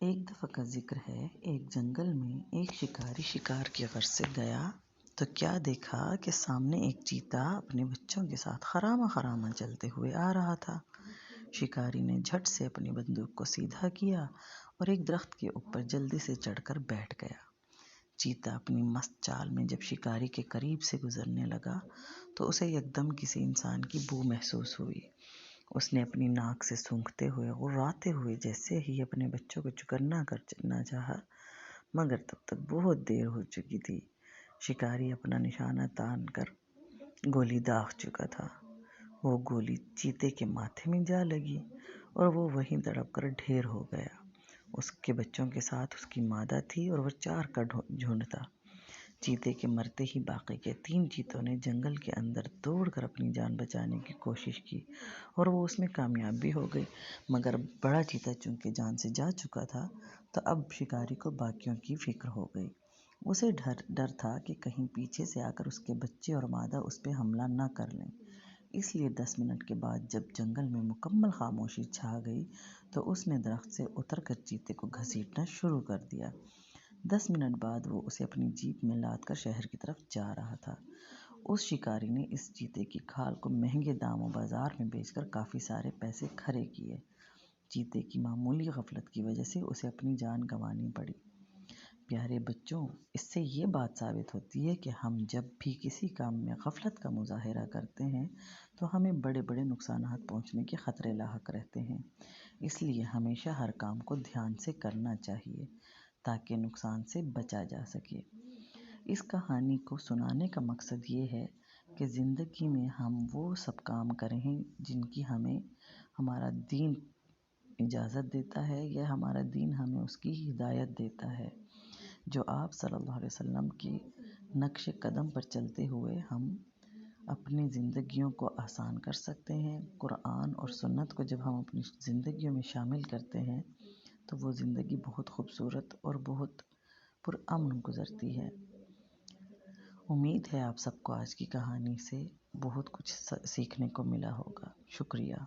ایک دفعہ کا ذکر ہے، ایک جنگل میں ایک شکاری شکار کی غرض سے گیا تو کیا دیکھا کہ سامنے ایک چیتا اپنے بچوں کے ساتھ خرامہ خرامہ چلتے ہوئے آ رہا تھا۔ شکاری نے جھٹ سے اپنی بندوق کو سیدھا کیا اور ایک درخت کے اوپر جلدی سے چڑھ کر بیٹھ گیا۔ چیتا اپنی مست چال میں جب شکاری کے قریب سے گزرنے لگا تو اسے یکدم کسی انسان کی بو محسوس ہوئی۔ اس نے اپنی ناک سے سونگھتے ہوئے غراتے ہوئے جیسے ہی اپنے بچوں کو چکنا کرنا چاہا، مگر تب تک بہت دیر ہو چکی تھی۔ شکاری اپنا نشانہ تان کر گولی داغ چکا تھا۔ وہ گولی چیتے کے ماتھے میں جا لگی اور وہ وہیں تڑپ کر ڈھیر ہو گیا۔ اس کے بچوں کے ساتھ اس کی مادہ تھی اور وہ 4 کا جھنڈ تھا۔ چیتے کے مرتے ہی باقی کے 3 چیتوں نے جنگل کے اندر دوڑ کر اپنی جان بچانے کی کوشش کی اور وہ اس میں کامیاب بھی ہو گئی، مگر بڑا چیتا چونکہ جان سے جا چکا تھا تو اب شکاری کو باقیوں کی فکر ہو گئی۔ اسے ڈر تھا کہ کہیں پیچھے سے آ کر اس کے بچے اور مادہ اس پہ حملہ نہ کر لیں، اس لیے 10 منٹ کے بعد جب جنگل میں مکمل خاموشی چھا گئی تو اس نے درخت سے اتر کر چیتے کو گھسیٹنا شروع کر دیا۔ 10 منٹ بعد وہ اسے اپنی جیپ میں لاد کر شہر کی طرف جا رہا تھا۔ اس شکاری نے اس چیتے کی کھال کو مہنگے داموں بازار میں بیچ کر کافی سارے پیسے کھڑے کیے۔ چیتے کی معمولی غفلت کی وجہ سے اسے اپنی جان گنوانی پڑی۔ پیارے بچوں، اس سے یہ بات ثابت ہوتی ہے کہ ہم جب بھی کسی کام میں غفلت کا مظاہرہ کرتے ہیں تو ہمیں بڑے بڑے نقصانات پہنچنے کے خطرے لاحق رہتے ہیں۔ اس لیے ہمیشہ ہر کام کو دھیان سے کرنا چاہیے تاکہ نقصان سے بچا جا سکے۔ اس کہانی کو سنانے کا مقصد یہ ہے کہ زندگی میں ہم وہ سب کام کریں جن کی ہمیں ہمارا دین اجازت دیتا ہے یا ہمارا دین ہمیں اس کی ہدایت دیتا ہے۔ جو آپ صلی اللہ علیہ وسلم کی نقش قدم پر چلتے ہوئے ہم اپنی زندگیوں کو آسان کر سکتے ہیں۔ قرآن اور سنت کو جب ہم اپنی زندگیوں میں شامل کرتے ہیں تو وہ زندگی بہت خوبصورت اور بہت پرامن گزرتی ہے۔ امید ہے آپ سب کو آج کی کہانی سے بہت کچھ سیکھنے کو ملا ہوگا۔ شکریہ۔